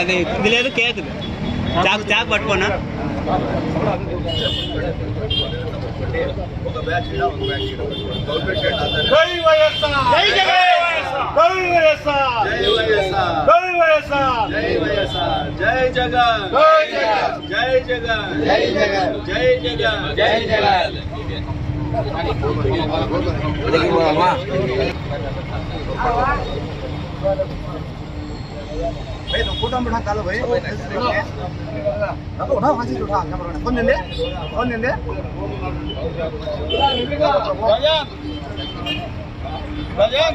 అది ఇది లేదు కేక్ చాకు చాకు పట్టుకోనా జై జగన్ జై జగన్ జై జగన్ జై జగన్ జై జగన్ भाई तो फोटो बढ़ा कालो भाई रखो उठाओ हाथ से उठा कैमरा कौन दे राजन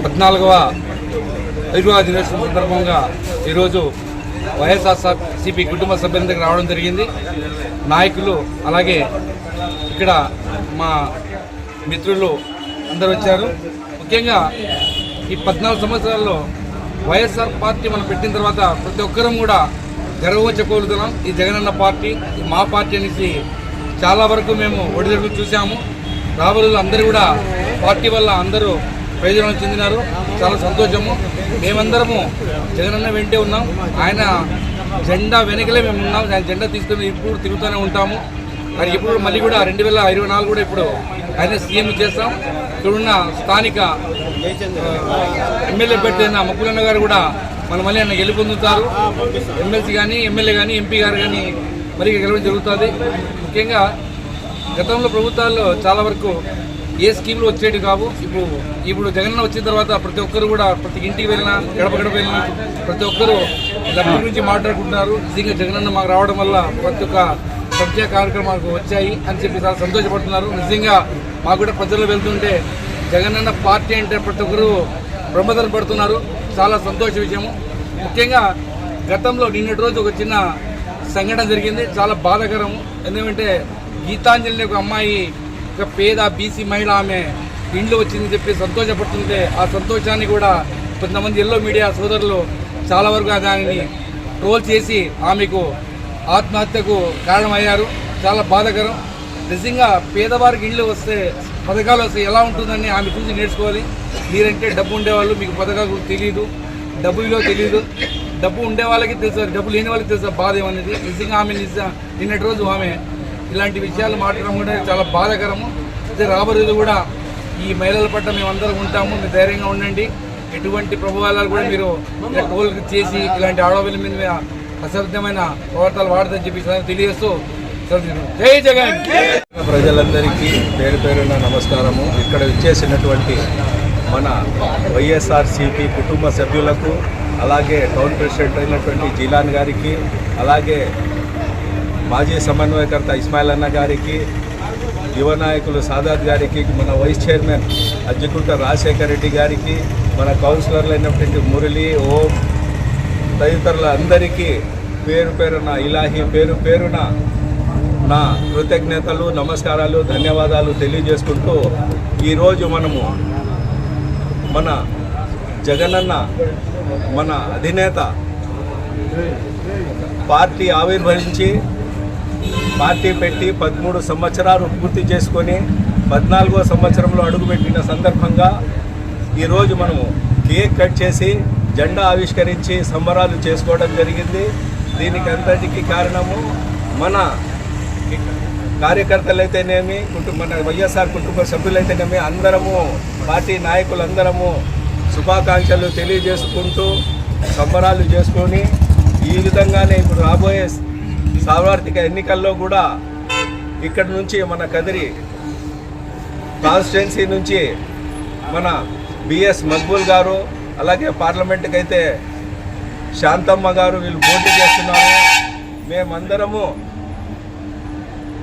పద్నాలుగవ ఐదవ దినోత్సవం సందర్భంగా ఈరోజు వైఎస్ఆర్సీపీ కుటుంబ సభ్యుల దగ్గర రావడం జరిగింది. నాయకులు అలాగే ఇక్కడ మా మిత్రులు అందరూ వచ్చారు. ముఖ్యంగా ఈ 14 సంవత్సరాల్లో వైఎస్ఆర్ పార్టీ మనం పెట్టిన తర్వాత ప్రతి ఒక్కరం కూడా గర్వంగా చెప్పుకోగలుగుతున్నాం. ఈ జగనన్న పార్టీ మా పార్టీ అనేసి చాలా వరకు మేము ఒడిదొడుగు చూసాము. రాబోయే అందరూ కూడా పార్టీ వల్ల అందరూ ప్రయోజనం చెందినారు. చాలా సంతోషము. మేమందరము జగనన్న వెంటే ఉన్నాం. ఆయన జెండా వెనకలే మేము ఉన్నాం. ఆయన జెండా తీసుకుని ఇప్పుడు తిరుగుతూనే ఉంటాము. మరి ఇప్పుడు మళ్ళీ కూడా 2024 కూడా ఇప్పుడు ఆయన సీఎం చేస్తాం. ఇక్కడున్న స్థానిక ఎమ్మెల్యే పెట్టిన మక్కులన్న గారు కూడా మన మళ్ళీ ఆయన గెలుపొందుతారు. ఎమ్మెల్సీ కానీ ఎమ్మెల్యే కానీ ఎంపీ గారు కానీ మళ్ళీ గెలవడం జరుగుతుంది. ముఖ్యంగా గతంలో ప్రభుత్వాల్లో చాలా వరకు ఏ స్కీమ్లు వచ్చేవి కావు. ఇప్పుడు జగనన్న వచ్చిన తర్వాత ప్రతి ఒక్కరు కూడా ప్రతి ఇంటికి వెళ్ళినా గడప వెళ్ళినా ప్రతి ఒక్కరు లబ్ధి గురించి మాట్లాడుకుంటున్నారు. నిజంగా జగనన్న మాకు రావడం వల్ల ప్రతి ఒక్క ప్రత్యేక కార్యక్రమాలకు వచ్చాయి అని చెప్పి చాలా సంతోషపడుతున్నారు. నిజంగా మాకు కూడా ప్రజల్లో వెళ్తుంటే జగనన్న పార్టీ అంటే ప్రతి ఒక్కరు బ్రహ్మదరం పడుతున్నారు. చాలా సంతోష విషయము. ముఖ్యంగా గతంలో నిన్నటి రోజు ఒక చిన్న సంఘటన జరిగింది. చాలా బాధాకరము. ఎందుకంటే గీతాంజలిని ఒక అమ్మాయి ఒక పేద బీసీ మహిళ ఆమె ఇంట్లో వచ్చిందని చెప్పి సంతోషపడుతుంటే ఆ సంతోషాన్ని కూడా కొంతమంది ఎల్లో మీడియా సోదరులు చాలా వరకు దానిని ట్రోల్ చేసి ఆమెకు ఆత్మహత్యకు కారణమయ్యారు. చాలా బాధాకరం. నిజంగా పేదవారికి ఇండ్లు వస్తే పథకాలు వస్తే ఎలా ఉంటుందని ఆమె చూసి నేర్చుకోవాలి. మీరంటే డబ్బు ఉండేవాళ్ళు, మీకు పథకాలు తెలియదు, డబ్బు విలువ తెలియదు. డబ్బు ఉండే వాళ్ళకి తెలుసు, డబ్బు లేని వాళ్ళకి తెలుసు బాధ ఏమనేది. నిజంగా ఆమె నిన్నటి రోజు ఆమె ఇలాంటి విషయాలు మాట్లాడడం కూడా చాలా బాధాకరము. అయితే రాబోయేది కూడా ఈ మహిళల పట్ల మేమందరం ఉంటాము. మీరు ధైర్యంగా ఉండండి. ఎటువంటి ప్రభుత్వాలు కూడా మీరు టోల్ చేసి ఇలాంటి ఆడవాళ్ళ మీద అసభ్యమైన ప్రవర్తనలు వాడదని చెప్పి తెలియజేస్తూ జై జగన్. ప్రజలందరికీ పేరు పేరున నమస్కారము. ఇక్కడ విచ్చేసినటువంటి మన వైఎస్ఆర్సీపీ కుటుంబ సభ్యులకు, అలాగే టౌన్ ప్రెసిడెంట్ అయినటువంటి జీలాన్ గారికి, అలాగే మాజీ సమన్వయకర్త ఇస్మాయిల్ అన్న గారికి, యువ నాయకులు సాదాత్ గారికి, మన వైస్ చైర్మన్ అజ్జికుంట రాజశేఖర్ రెడ్డి గారికి, మన కౌన్సిలర్లు అయినటువంటి మురళి, ఓం తదితరుల అందరికీ పేరు పేరున ఇలాహీ పేరు పేరున నా కృతజ్ఞతలు, నమస్కారాలు, ధన్యవాదాలు తెలియజేసుకుంటూ ఈరోజు మనము మన జగనన్న మన అధినేత పార్టీ ఆవిర్భవించి పార్టీ పెట్టి 13 సంవత్సరాలు పూర్తి చేసుకొని 14వ సంవత్సరంలో అడుగుపెట్టిన సందర్భంగా ఈరోజు మనము కేక్ కట్ చేసి జెండా ఆవిష్కరించి సంబరాలు చేసుకోవడం జరిగింది. దీనికి అంతటికీ కారణము మన కార్యకర్తలైతేనేమి, మన వైఎస్ఆర్ కుటుంబ సభ్యులైతేనేమి అందరము పార్టీ నాయకులందరము శుభాకాంక్షలు తెలియజేసుకుంటూ సంబరాలు చేసుకొని ఈ విధంగానే ఇప్పుడు రాబోయే సార్వత్రిక ఎన్నికల్లో కూడా ఇక్కడ నుంచి మన కదిరి కాన్స్టిట్యున్సీ నుంచి మన బిఎస్ మక్బూల్ గారు, అలాగే పార్లమెంట్కి అయితే శాంతమ్మ గారు వీళ్ళు పోటీ చేస్తున్నారు. మేమందరము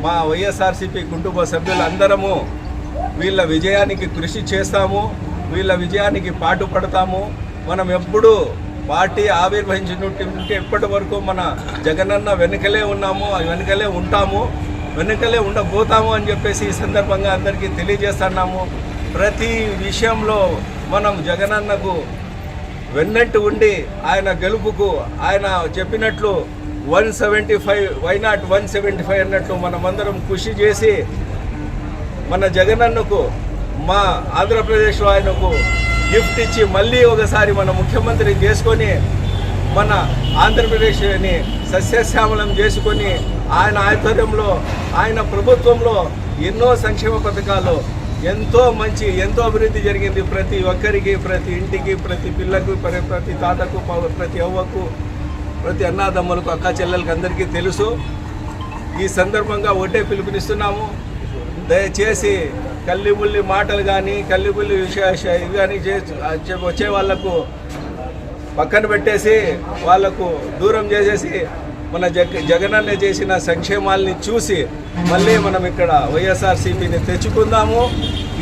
మా వైఎస్ఆర్సీపీ కుటుంబ సభ్యులందరము వీళ్ళ విజయానికి కృషి చేస్తాము, వీళ్ళ విజయానికి పాటుపడతాము. మనం ఎప్పుడు పార్టీ ఆవిర్భవించినట్టు ఇప్పటి వరకు మన జగనన్న వెనుకలే ఉన్నాము, వెనుకలే ఉంటాము, వెనుకలే ఉండబోతాము అని చెప్పేసి ఈ సందర్భంగా అందరికీ తెలియజేస్తున్నాము. ప్రతి విషయంలో మనం జగనన్నకు వెన్నంటి ఉండి ఆయన గెలుపుకు ఆయన చెప్పినట్లు 175 వైనాట్ 175 అన్నట్లు మనమందరం కృషి చేసి మన జగనన్నకు మా ఆంధ్రప్రదేశ్లో ఆయనకు గిఫ్ట్ ఇచ్చి మళ్ళీ ఒకసారి మన ముఖ్యమంత్రి చేసుకొని మన ఆంధ్రప్రదేశ్ని సస్యశ్యామలం చేసుకొని ఆయన ఆధ్వర్యంలో ఆయన ప్రభుత్వంలో ఎన్నో సంక్షేమ పథకాలు ఎంతో అభివృద్ధి జరిగింది. ప్రతి ఒక్కరికి, ప్రతి ఇంటికి, ప్రతి పిల్లకు, ప్రతి తాతకు, ప్రతి అవ్వకు, ప్రతి అన్నాదమ్ములకు, అక్క చెల్లెలకు అందరికీ తెలుసు. ఈ సందర్భంగా ఒకటే పిలుపునిస్తున్నాము, దయచేసి కల్లిబుల్లి మాటలు కానీ కల్లిబుల్లి ఇవి కానీ వచ్చే వాళ్లకు పక్కన పెట్టేసి వాళ్లకు దూరం చేసేసి మన జగనన్న చేసిన సంక్షేమాల్ని చూసి మళ్ళీ మనం ఇక్కడ వైఎస్ఆర్సీపీని తెచ్చుకుందాము.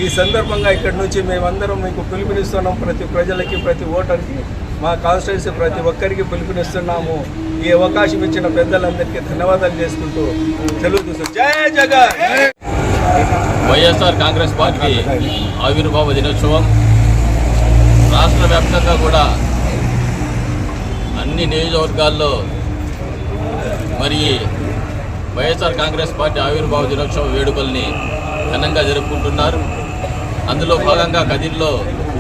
ఈ సందర్భంగా ఇక్కడి నుంచి మేమందరం మీకు పిలుపునిస్తున్నాం. ప్రతి ప్రజలకి, ప్రతి ఓటర్కి, మా కాన్స్టిట్యున్సీ ప్రతి ఒక్కరికి పిలుపునిస్తున్నాము. ఈ అవకాశం ఇచ్చిన పెద్దలందరికీ ధన్యవాదాలు చేసుకుంటూ సెలవు. జై జగన్. వైఎస్ఆర్ కాంగ్రెస్ పార్టీ ఆవిర్భావ దినోత్సవం రాష్ట్ర వ్యాప్తంగా కూడా అన్ని నియోజకవర్గాల్లో మరి వైఎస్ఆర్ కాంగ్రెస్ పార్టీ ఆవిర్భావ దినోత్సవ వేడుకల్ని ఘనంగా జరుపుకుంటున్నారు. అందులో భాగంగా కదిర్లో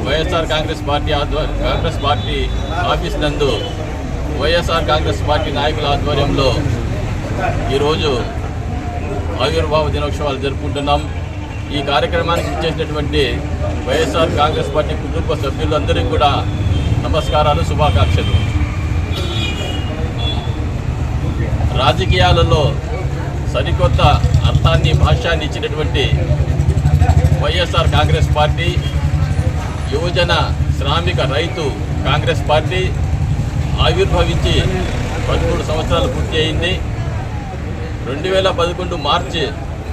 వైఎస్ఆర్ కాంగ్రెస్ పార్టీ ఆఫీస్ నందు వైఎస్ఆర్ కాంగ్రెస్ పార్టీ నాయకుల ఆధ్వర్యంలో ఈరోజు ఆవిర్భావ దినోత్సవాలు జరుపుకుంటున్నాం. ఈ కార్యక్రమానికి ఇచ్చేసినటువంటి వైఎస్ఆర్ కాంగ్రెస్ పార్టీ కుటుంబ సభ్యులందరికీ కూడా నమస్కారాలు, శుభాకాంక్షలు. రాజకీయాలలో సరికొత్త అర్థాన్ని, భాష్యాన్ని ఇచ్చినటువంటి వైఎస్ఆర్ కాంగ్రెస్ పార్టీ, యువజన శ్రామిక రైతు కాంగ్రెస్ పార్టీ ఆవిర్భవించి 13 సంవత్సరాలు పూర్తి అయింది. 2011 మార్చి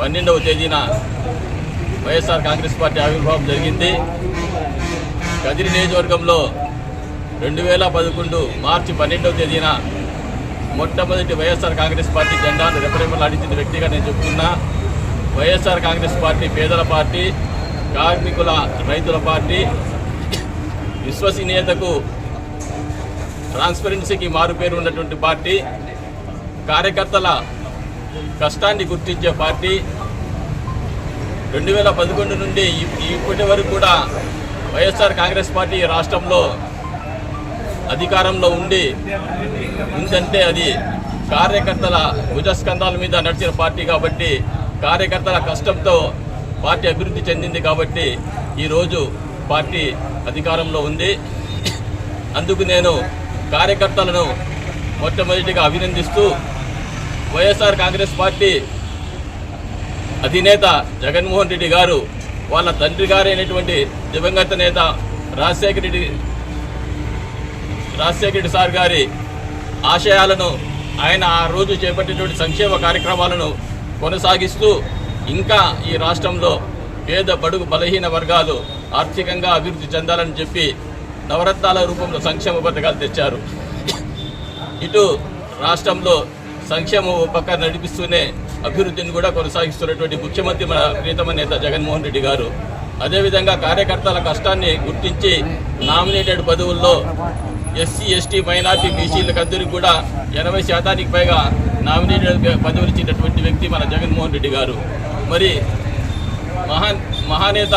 12వ తేదీన వైఎస్ఆర్ కాంగ్రెస్ పార్టీ ఆవిర్భావం జరిగింది. కదిరి నియోజకవర్గంలో 2011 మార్చి 12వ తేదీన మొట్టమొదటి వైఎస్ఆర్ కాంగ్రెస్ పార్టీ జెండాను రెపరెపలాడించిన వ్యక్తిగా నేను చెప్తున్నా. వైఎస్ఆర్ కాంగ్రెస్ పార్టీ పేదల పార్టీ, కార్మికుల, రైతుల పార్టీ, విశ్వసనీయతకు, ట్రాన్స్పరెన్సీకి మారుపేరు ఉన్నటువంటి పార్టీ, కార్యకర్తల కష్టాన్ని గుర్తించే పార్టీ. 2011 నుండి ఇప్పటి వరకు కూడా వైఎస్ఆర్ కాంగ్రెస్ పార్టీ రాష్ట్రంలో అధికారంలో ఉందంటే అది కార్యకర్తల భుజస్కంధాల మీద నడిచిన పార్టీ కాబట్టి, కార్యకర్తల కష్టంతో పార్టీ అభివృద్ధి చెందింది కాబట్టి ఈరోజు పార్టీ అధికారంలో ఉంది. అందుకు నేను కార్యకర్తలను మొట్టమొదటిగా అభినందిస్తూ వైఎస్ఆర్ కాంగ్రెస్ పార్టీ అధినేత జగన్మోహన్ రెడ్డి గారు వాళ్ళ తండ్రి గారైనటువంటి దివంగత నేత రాజశేఖర రెడ్డి సార్ గారి ఆశయాలను, ఆయన ఆ రోజు చేపట్టినటువంటి సంక్షేమ కార్యక్రమాలను కొనసాగిస్తూ ఇంకా ఈ రాష్ట్రంలో పేద, బడుగు, బలహీన వర్గాలు ఆర్థికంగా అభివృద్ధి చెందాలని చెప్పి నవరత్నాల రూపంలో సంక్షేమ పథకాలు తెచ్చారు. ఇటు రాష్ట్రంలో సంక్షేమం పక్కన నడిపిస్తూనే అభివృద్ధిని కూడా కొనసాగిస్తున్నటువంటి ముఖ్యమంత్రి మన ప్రియతమ నేత జగన్మోహన్ రెడ్డి గారు. అదేవిధంగా కార్యకర్తల కష్టాన్ని గుర్తించి నామినేటెడ్ పదవుల్లో ఎస్సీ, ఎస్టీ, మైనార్టీ, బీసీలకు అందరికీ కూడా 80% పైగా నామినేటెడ్ పదవులు ఇచ్చినటువంటి వ్యక్తి మన జగన్మోహన్ రెడ్డి గారు. మరి మహానేత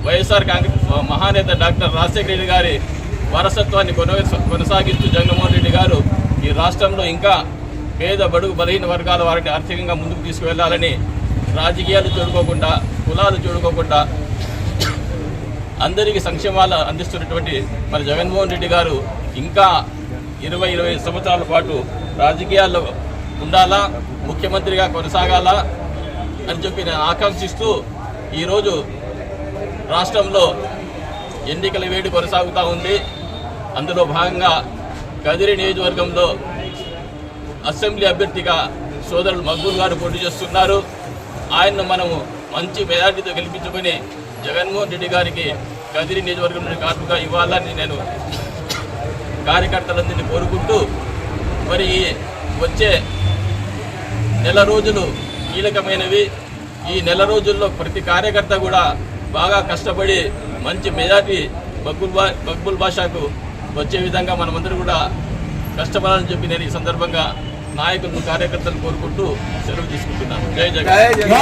వైఎస్ఆర్ కాంగ్రెస్ మహానేత డాక్టర్ రాజశేఖర రెడ్డి గారి వారసత్వాన్ని కొనసాగిస్తూ జగన్మోహన్ రెడ్డి గారు ఈ రాష్ట్రంలో ఇంకా పేద, బడుగు, బలహీన వర్గాల వారిని ఆర్థికంగా ముందుకు తీసుకువెళ్లాలని రాజకీయాలు చూడుకోకుండా, కులాలు చూడుకోకుండా అందరికీ సంక్షేమాలు అందిస్తున్నటువంటి మన జగన్మోహన్ రెడ్డి గారు ఇంకా 20-25 సంవత్సరాల పాటు రాజకీయాల్లో ఉండాలా, ముఖ్యమంత్రిగా కొనసాగాలా అని చెప్పి నేను ఆకాంక్షిస్తూ ఈరోజు రాష్ట్రంలో ఎన్నికల వేడి కొనసాగుతూ ఉంది. అందులో భాగంగా కదిరి నియోజకవర్గంలో అసెంబ్లీ అభ్యర్థిగా సోదరులు మక్బూల్ గారు పోటీ చేస్తున్నారు. ఆయన్ను మనము మంచి మెజార్టీతో గెలిపించుకొని జగన్మోహన్ రెడ్డి గారికి కదిరి నియోజకవర్గం నుండి కాటుగా ఇవ్వాలని నేను కార్యకర్తలందరినీ కోరుకుంటూ, మరి వచ్చే నెల రోజులు కీలకమైనవి. ఈ నెల రోజుల్లో ప్రతి కార్యకర్త కూడా బాగా కష్టపడి మంచి మెజార్టీ మక్బూల్ బాషాకు వచ్చే విధంగా మనమందరూ కూడా కష్టపడాలని చెప్పి నేను ఈ సందర్భంగా నాయకులను కార్యకర్తలు కోరుకుంటూ సెలవు తీసుకుంటున్నాను. జై జగన్.